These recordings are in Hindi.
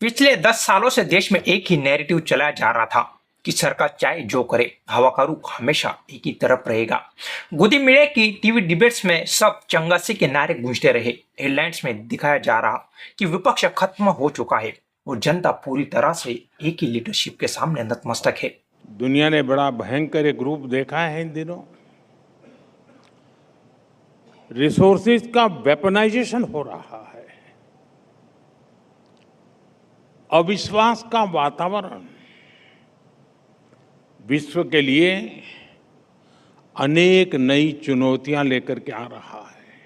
पिछले 10 सालों से देश में एक ही नैरेटिव चलाया जा रहा था कि सरकार चाहे जो करे, हवा का रुख हमेशा एक ही तरफ रहेगा। गोदी मीडिया की टीवी डिबेट्स में सब चंगासी के नारे गूंजते रहे। हेडलाइंस में दिखाया जा रहा कि विपक्ष खत्म हो चुका है और जनता पूरी तरह से एक ही लीडरशिप के सामने नतमस्तक है। दुनिया ने बड़ा भयंकर एक रूप देखा है इन दिनों। रिसोर्सेज का वेपनाइजेशन हो रहा है। अविश्वास का वातावरण विश्व के लिए अनेक नई चुनौतियां लेकर के आ रहा है।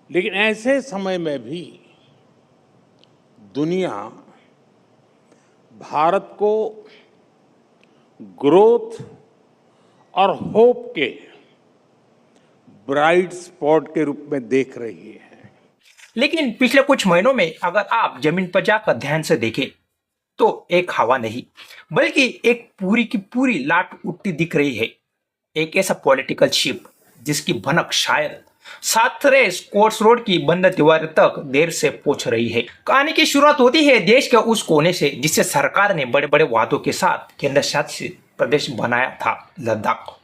लेकिन ऐसे समय में भी दुनिया भारत को ग्रोथ और होप के ब्राइट स्पॉट के रूप में देख रही है। लेकिन पिछले कुछ महीनों में अगर आप जमीन पर जाकर ध्यान से देखें तो एक हवा नहीं बल्कि एक पूरी की पूरी लाट उठती दिख रही है। एक ऐसा पॉलिटिकल शिप जिसकी भनक शायद साथरेस कोर्स रोड की बंद दीवार तक देर से पहुंच रही है। कहानी की शुरुआत होती है देश के उस कोने से जिसे सरकार ने बड़े बड़े वादों के साथ केंद्र शासित प्रदेश बनाया था, लद्दाख।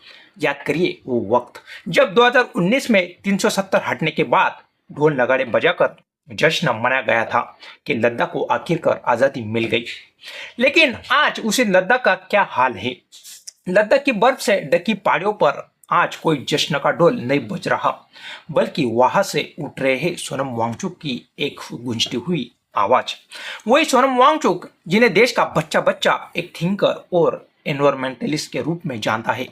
याद करिए वो वक्त जब 2019 में 370 हटने के बाद ढोल नगाड़े बजाकर जश्न मनाया गया था कि लद्दाख को आखिरकार आजादी मिल गई। लेकिन आज उसी लद्दाख का क्या हाल है? लद्दाख की बर्फ से ढकी पहाड़ियों पर आज कोई जश्न का ढोल नहीं बज रहा, बल्कि वहां से उठ रहे हैं सोनम वांगचुक की एक गूंजती हुई आवाज। वही सोनम वांगचुक जिन्हें देश का बच्चा बच्चा एक थिंकर और एनवायरमेंटलिस्ट के रूप में जानता है।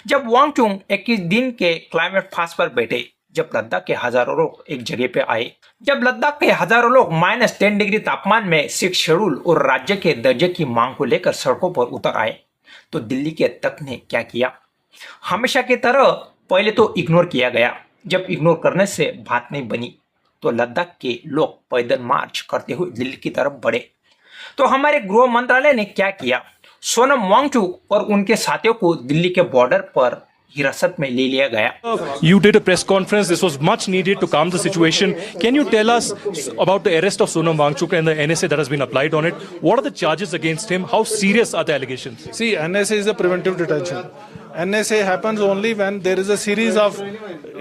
जब वांगचुक 21 दिन के क्लाइमेट फास्ट पर बैठे, जब लद्दाख के हजारों लोग एक जगह पे आए, जब लद्दाख के हजारों लोग -10 डिग्री तापमान में सिख शेड्यूल और राज्य के दर्जे की मांग को लेकर सड़कों पर उतर आए, तो दिल्ली के तख्त ने क्या किया? हमेशा की तरह पहले तो इग्नोर किया गया। जब इग्नोर करने से बात नहीं बनी तो लद्दाख के लोग पैदल मार्च करते हुए दिल्ली की तरफ बढ़े। तो हमारे गृह मंत्रालय ने क्या किया? सोनम वांगचुक और उनके साथियों को दिल्ली के बॉर्डर पर हिरासत में ले लिया गया। You did a press conference. This was much needed to calm the situation. Can you tell us about the arrest of Sonam Wangchuk and the NSA that has been applied on it? What are the charges against him? How serious are the allegations? See, NSA is a preventive detention. NSA happens only when there is a series of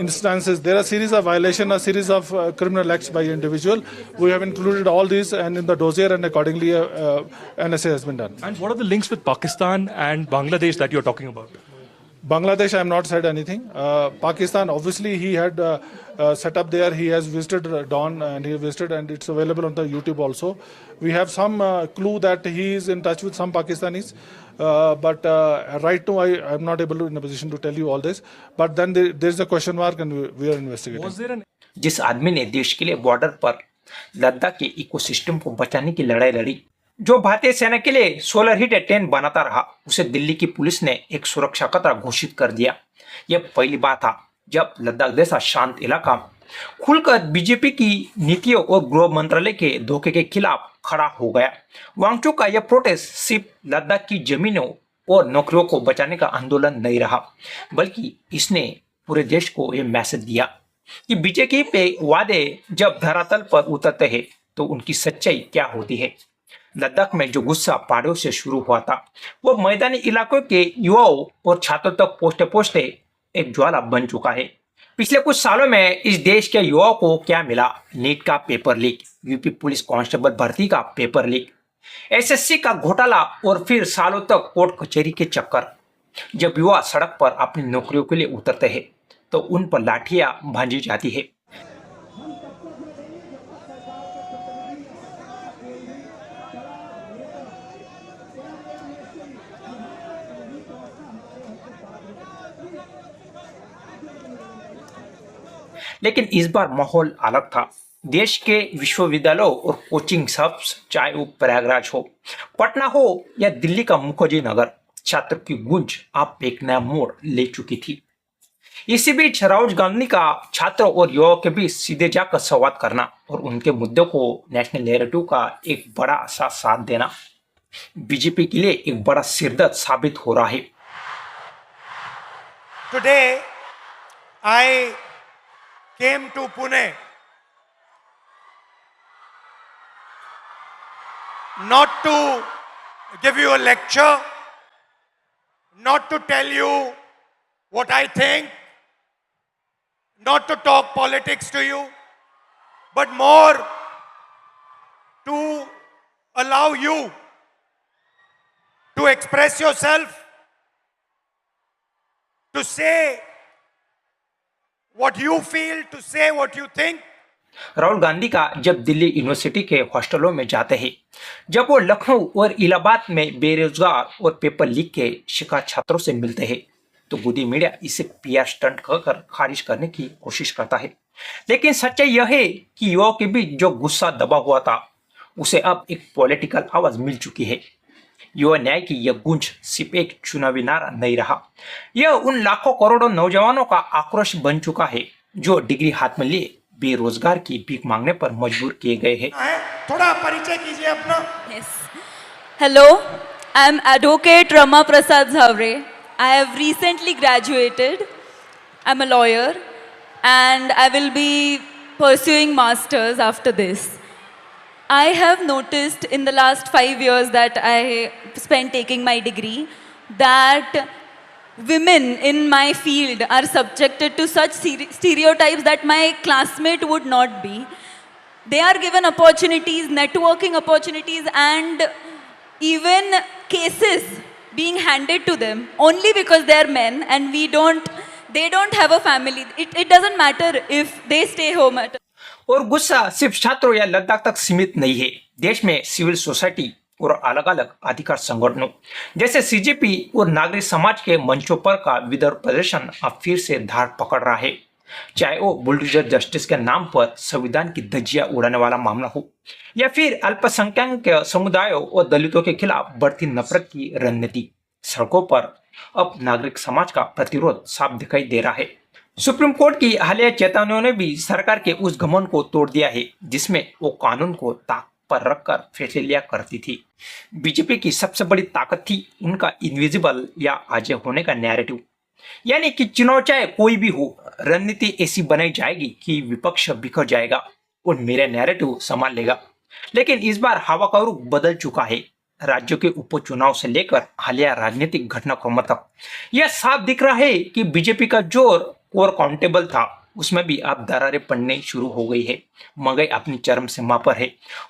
instances. There are series of violation, a series of criminal acts by individual. We have included all these and in the dossier, and accordingly NSA has been done. And what are the links with Pakistan and Bangladesh that you're talking about? Bangladesh, I have not said anything. Pakistan, obviously, he had set up there. He has visited Dawn and he visited, and it's available on the YouTube also. We have some clue that he is in touch with some Pakistanis, but right now I am not able to in a position to tell you all this. But then there is a question mark, and we are investigating. Was there an जिस आदमी ने देश के लिए बॉर्डर पर लद्दाख के इकोसिस्टम को बचाने की लड़ाई लड़ी, जो भारतीय सेना के लिए सोलर हीट टेंट बनाता रहा, उसे दिल्ली की पुलिस ने एक सुरक्षा खतरा घोषित कर दिया। यह पहली बार था जब लद्दाख जैसा शांत इलाका खुलकर बीजेपी की नीतियों और गृह मंत्रालय के धोखे के खिलाफ खड़ा हो गया। वांगचुक का यह प्रोटेस्ट सिर्फ लद्दाख की जमीनों और नौकरियों को बचाने का आंदोलन नहीं रहा, बल्कि इसने पूरे देश को यह मैसेज दिया कि बीजेपी पे वादे जब धरातल पर उतरते हैं तो उनकी सच्चाई क्या होती है। लद्दाख में जो गुस्सा पहाड़ों से शुरू हुआ था, वो मैदानी इलाकों के युवाओं और छात्रों तक पहुंचते पहुंचते एक ज्वाला बन चुका है। पिछले कुछ सालों में इस देश के युवाओं को क्या मिला? नीट का paper leak, UP police constable भर्ती का पेपर लीक, एसएससी का घोटाला और फिर सालों तक कोर्ट कचहरी के चक्कर। जब युवा सड़क पर अपनी नौकरियों के लिए उतरते हैं तो उन पर लाठियां भांजी जाती है। लेकिन इस बार माहौल अलग था। देश के विश्वविद्यालयों और कोचिंग हब्स, चाहे वो प्रयागराज हो, पटना हो या दिल्ली का मुखर्जी नगर, छात्र की गूंज आप एक नया मोड़ ले चुकी थी। इसी बीच राहुल गांधी का छात्रों और युवाओं के बीच सीधे जाकर संवाद करना और उनके मुद्दों को नेशनल नैरेटिव का एक बड़ा सा साथ देना बीजेपी के लिए एक बड़ा सिरदर्द साबित हो रहा है। Today, I came to Pune not to give you a lecture, not to tell you what I think, not to talk politics to you, but more to allow you to express yourself, to say what you feel, to say what you think. Rahul Gandhi का जब दिल्ली यूनिवर्सिटी के हॉस्टलों में जाते हैं, जब वो लखनऊ और इलाहाबाद में बेरोजगार और पेपर लीक के शिकार छात्रों से मिलते हैं, तो गोदी मीडिया इसे पीआर स्टंट कहकर खारिज करने की कोशिश करता है। लेकिन सच्चाई यह है कि युवाओं के बीच जो गुस्सा दबा हुआ था, उसे अब एक पॉलिटिकल आवाज मिल चुकी है। युवा न्याय की यह गूंज सिर्फ एक चुनावी नारा नहीं रहा, यह उन लाखों करोड़ों नौजवानों का आक्रोश बन चुका है जो डिग्री हाथ में लिए बेरोजगार की भीख मांगने पर मजबूर किए गए हैं। थोड़ा परिचय कीजिए अपना। Yes. Hello, I am Advocate Rama Prasad Zavre. I have recently graduated. I am a lawyer and I will be pursuing masters after this. I have noticed in the last 5 years that I spent taking my degree that women in my field are subjected to such stereotypes that my classmate would not be. They are given opportunities, networking opportunities, and even cases being handed to them only because they are men and they don't have a family. It doesn't matter if they stay home at. और गुस्सा सिर्फ छात्रों या लद्दाख तक सीमित नहीं है। देश में सिविल सोसाइटी और अलग अलग अधिकार संगठनों जैसे सीजेपी और नागरिक समाज के मंचों पर का विरोध प्रदर्शन अब फिर से धार पकड़ रहा है। चाहे वो बुलडोजर जस्टिस के नाम पर संविधान की धज्जियां उड़ाने वाला मामला हो या फिर अल्पसंख्यक समुदायों और दलितों के खिलाफ बढ़ती नफरत की रणनीति, सड़कों पर अब नागरिक समाज का प्रतिरोध साफ दिखाई दे रहा है। सुप्रीम कोर्ट की हालिया चेतावनियों ने भी सरकार के उस घमंड को तोड़ दिया है जिसमें वो कानून को ताक पर रखकर फैसले लिया करती थी। बीजेपी की सबसे बड़ी ताकत थी उनका इनविजिबल या अजय होने का नैरेटिव, यानी कि चुनाव चाहे कोई भी हो, रणनीति ऐसी बनाई जाएगी कि विपक्ष बिखर जाएगा और मेरा नैरेटिव संभाल लेगा। लेकिन इस बार हवा का रुख बदल चुका है। राज्यों के उपचुनाव से लेकर हालिया राजनीतिक घटनाक्रमों तक यह साफ दिख रहा है कि बीजेपी का जोर और काउंटेबल था, उसमें भी अब दरारें पड़ने शुरू हो गई है। महंगाई अपनी चरम सीमा पर है।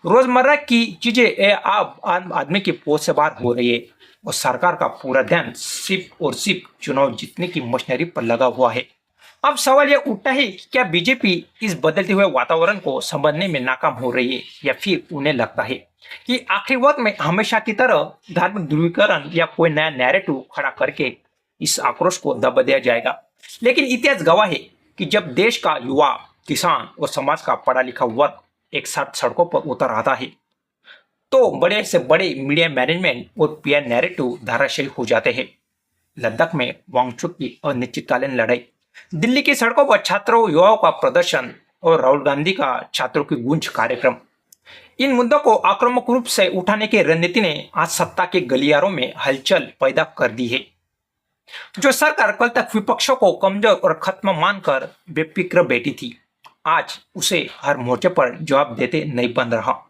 रोजमर्रा की चीजें अब आम आदमी की पहुंच से बाहर हो रही है और सरकार का पूरा ध्यान सिर्फ और सिर्फ चुनाव जीतने की मशीनरी पर लगा हुआ है। अब सवाल यह उठता है कि क्या बीजेपी इस बदलते हुए वातावरण को समझने में नाकाम हो रही है या फिर उन्हें लगता है कि आखिरी वक्त में हमेशा की तरह धार्मिक ध्रुवीकरण या कोई नया नैरेटिव खड़ा करके इस आक्रोश को दबा दिया जाएगा। लेकिन इतिहास गवाह है कि जब देश का युवा, किसान और समाज का पढ़ा लिखा वर्ग एक साथ सड़कों पर उतर आता है तो बड़े से बड़े मीडिया मैनेजमेंट और पीआर नैरेटिव धाराशायी हो जाते हैं। लद्दाख में वांगचुक की अनिश्चितकालीन लड़ाई, दिल्ली की सड़कों पर छात्रों युवाओं का प्रदर्शन और राहुल गांधी का छात्रों की गूंज कार्यक्रम, इन मुद्दों को आक्रामक रूप से उठाने की रणनीति ने आज सत्ता के गलियारों में हलचल पैदा कर दी है। जो सरकार कल तक विपक्षों को कमजोर और खत्म मानकर बेफिक्र बैठी थी, आज उसे हर मोर्चे पर जवाब देते नहीं बन रहा।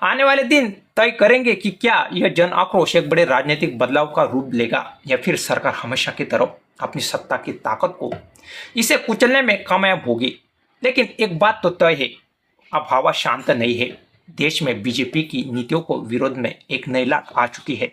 आने वाले दिन तय करेंगे कि क्या यह जन आक्रोश एक बड़े राजनीतिक बदलाव का रूप लेगा या फिर सरकार हमेशा की तरह अपनी सत्ता की ताकत को इसे कुचलने में कामयाब होगी। लेकिन एक बात तो तय है, अब हवा शांत नहीं है। देश में बीजेपी की नीतियों को विरोध में एक नई लहर आ चुकी है।